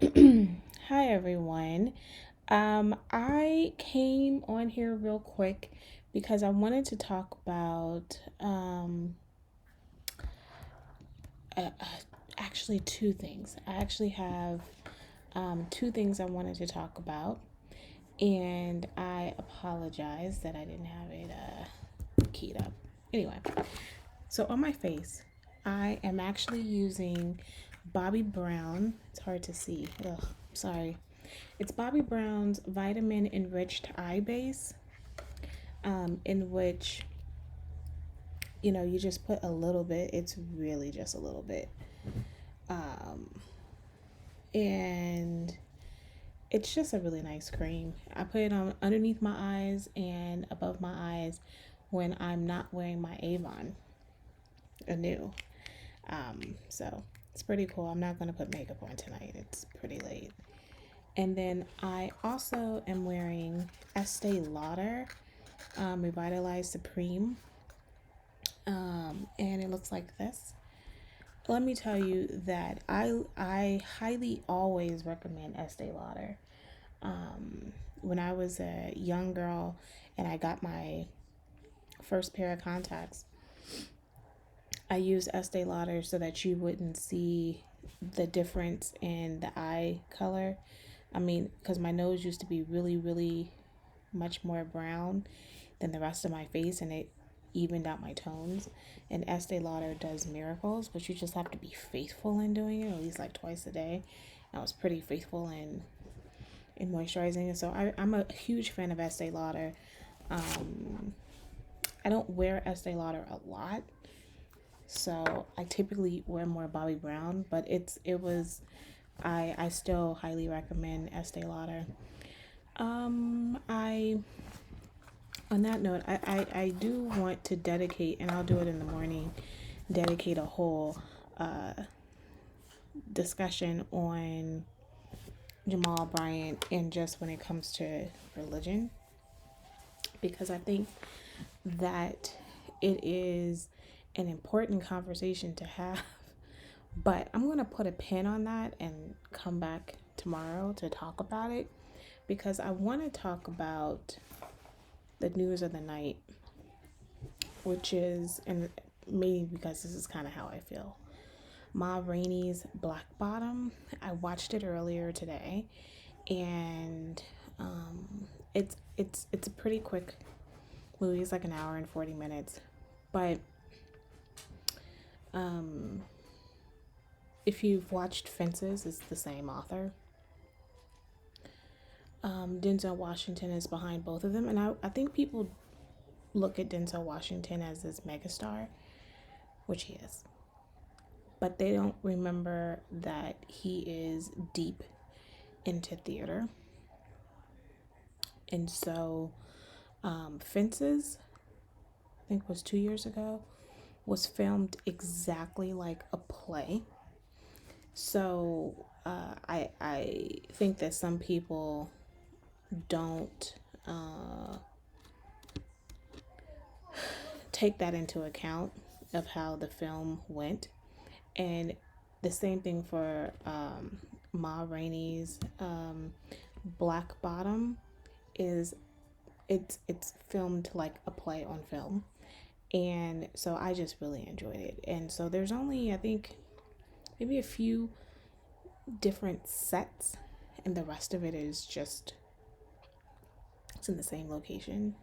Hi everyone. I came on here real quick because I wanted to talk about uh, uh, actually two things. I actually have two things I wanted to talk about, and I apologize that I didn't have it keyed up. Anyway, so on my face, I am actually using Bobbi Brown. It's hard to see. Ugh, sorry. It's Bobbi Brown's vitamin enriched eye base, in which you just put a little bit. It's really just a little bit, and it's just a really nice cream. I put it on underneath my eyes and above my eyes when I'm not wearing my Avon anew. So it's pretty cool. I'm not gonna put makeup on tonight. It's pretty late. And then I also am wearing Estee Lauder Revitalized Supreme, and it looks like this. Let me tell you that I highly always recommend Estee Lauder. When I was a young girl and I got my first pair of contacts, I used Estee Lauder so that you wouldn't see the difference in the eye color. I mean, because my nose used to be really, really much more brown than the rest of my face, and it evened out my tones. And Estee Lauder does miracles, but you just have to be faithful in doing it, at least like twice a day. I was pretty faithful in moisturizing it, so I'm a huge fan of Estee Lauder. I don't wear Estee Lauder a lot, so I typically wear more Bobbi Brown, but I still highly recommend Estee Lauder. I On that note, I do want to dedicate, and I'll do it in the morning, dedicate a whole uh, discussion on Jamal Bryant and just when it comes to religion, because I think that it is an important conversation to have. But I'm going to put a pin on that and come back tomorrow to talk about it, because I want to talk about the news of the night, which is, and maybe because this is kind of how I feel, Ma Rainey's Black Bottom. I watched it earlier today, and it's a pretty quick movie. It's like an hour and 40 minutes, but if you've watched Fences, it's the same author. Denzel Washington is behind both of them, and I think people look at Denzel Washington as this megastar, which he is, but they don't remember that he is deep into theater. And so, Fences, I think was 2 years ago, was filmed exactly like a play. So, I think that some people don't take that into account of how the film went. And the same thing for Ma Rainey's Black Bottom is it's filmed like a play on film. And so I just really enjoyed it. And so there's only, I think, maybe a few different sets, and the rest of it is just, it's in the same location,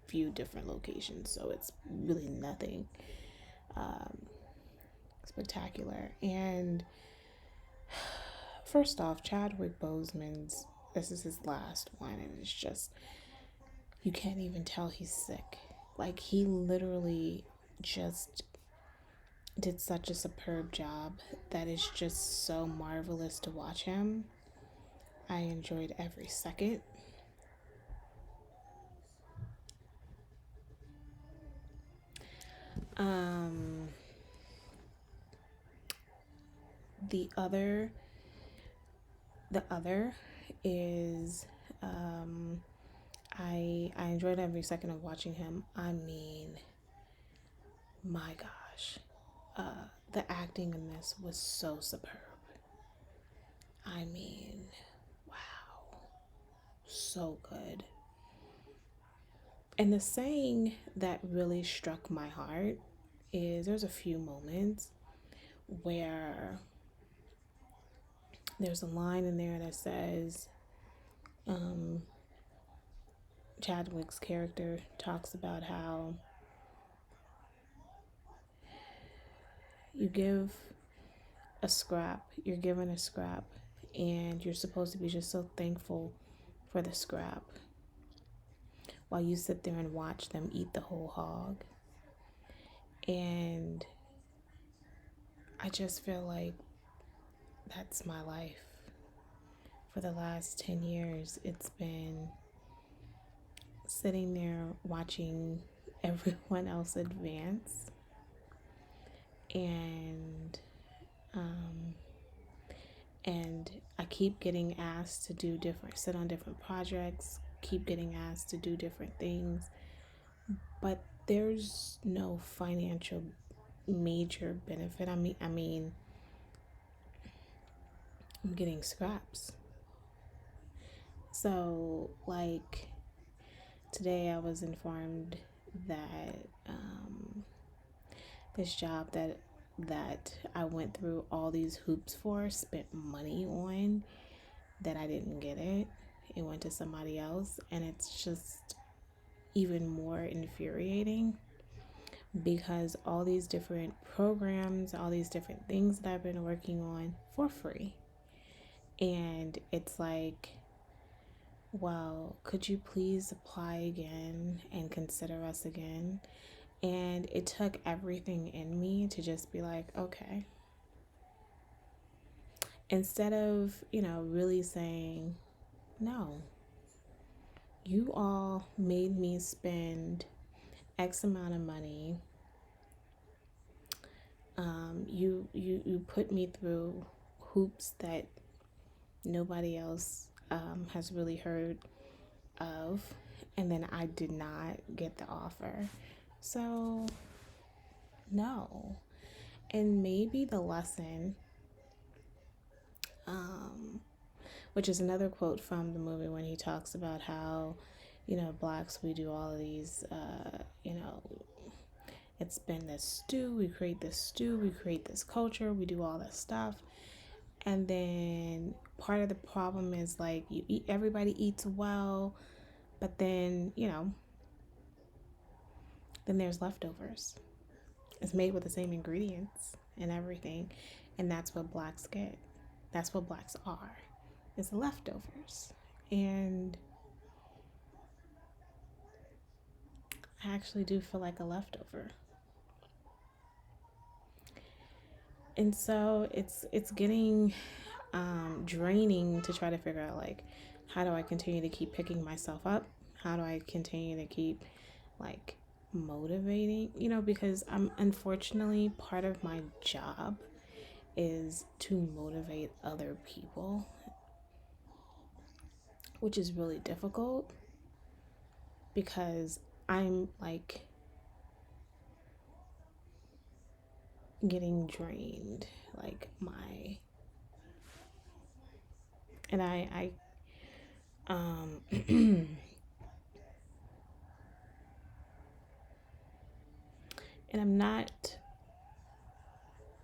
few different locations. So it's really nothing spectacular. And first off, Chadwick Boseman's, this is his last one, and it's just, you can't even tell he's sick. Like, he literally just did such a superb job that is just so marvelous to watch him. I enjoyed every second. Um, the other, the other is, I enjoyed every second of watching him. I mean, my gosh, the acting in this was so superb. I mean, wow, so good. And the saying that really struck my heart is there's a few moments where there's a line in there that says, um, Chadwick's character talks about how you give a scrap, you're given a scrap, and you're supposed to be just so thankful for the scrap while you sit there and watch them eat the whole hog. And I just feel like that's my life. For the last 10 years, it's been sitting there watching everyone else advance, and um, and I keep getting asked to sit on different projects, keep getting asked to do different things, but there's no financial major benefit. I mean, I'm getting scraps. So, like today, I was informed that this job that I went through all these hoops for, spent money on, that I didn't get it. It went to somebody else, and it's just even more infuriating because all these different programs, all these different things that I've been working on for free. And it's like, well, could you please apply again and consider us again? And it took everything in me to just be like, okay. Instead of, really saying, no, you all made me spend X amount of money. You put me through hoops that nobody else has really heard of, and then I did not get the offer. So, no. And maybe the lesson, which is another quote from the movie when he talks about how, blacks, we do all of these, it's been this stew, we create this stew, we create this culture, we do all this stuff. And then part of the problem is like everybody eats well, but then, then there's leftovers. It's made with the same ingredients and everything. And that's what blacks get. That's what blacks are. It's leftovers. And I actually do feel like a leftover. And so it's getting draining to try to figure out, like, how do I continue to keep picking myself up? How do I continue to keep, like, motivating? Because I'm, unfortunately, part of my job is to motivate other people, which is really difficult because I'm like getting drained, like my, and I and I'm not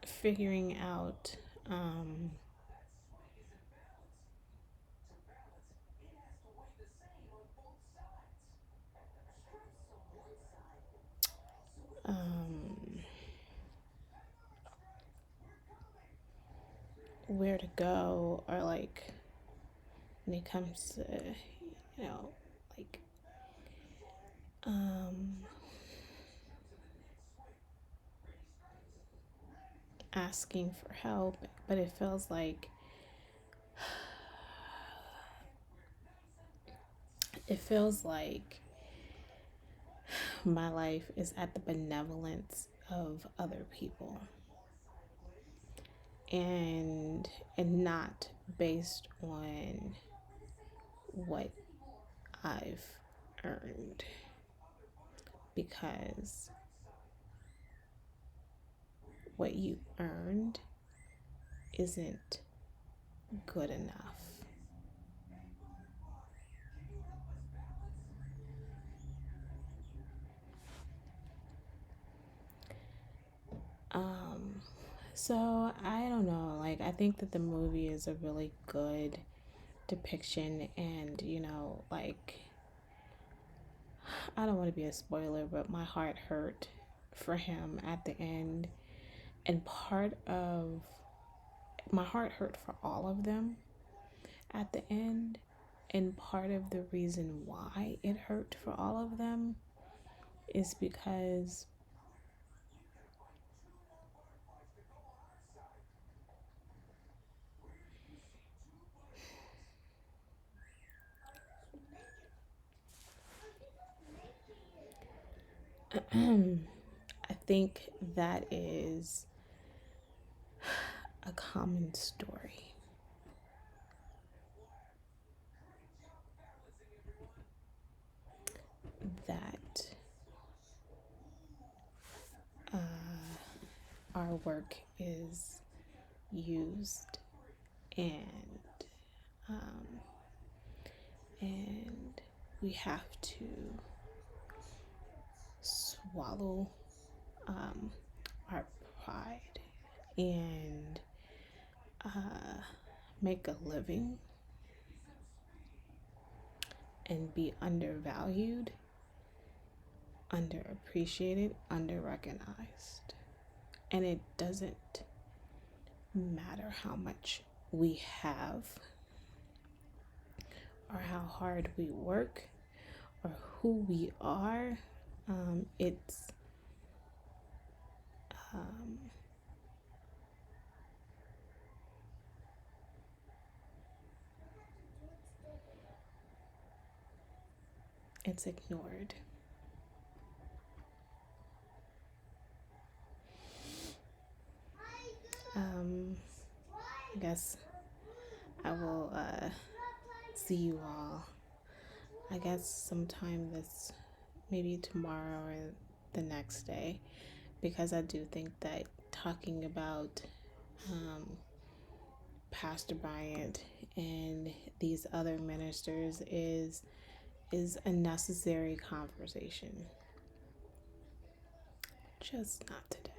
figuring out um, where to go, or like when it comes to, like um, asking for help, but it feels like my life is at the benevolence of other people, and not based on what I've earned, because what you earned isn't good enough. Um, so I don't know, like I think that the movie is a really good depiction, and like I don't want to be a spoiler, but my heart hurt for him at the end. And part of my heart hurt for all of them at the end. And part of the reason why it hurt for all of them is because I think that is a common story. That our work is used, and um, and we have to swallow our pride and make a living and be undervalued, underappreciated, underrecognized. And it doesn't matter how much we have or how hard we work or who we are. It's um, it's ignored. I guess I will see you all, I guess, sometime this, maybe tomorrow or the next day, because I do think that talking about Pastor Bryant and these other ministers is a necessary conversation. Just not today.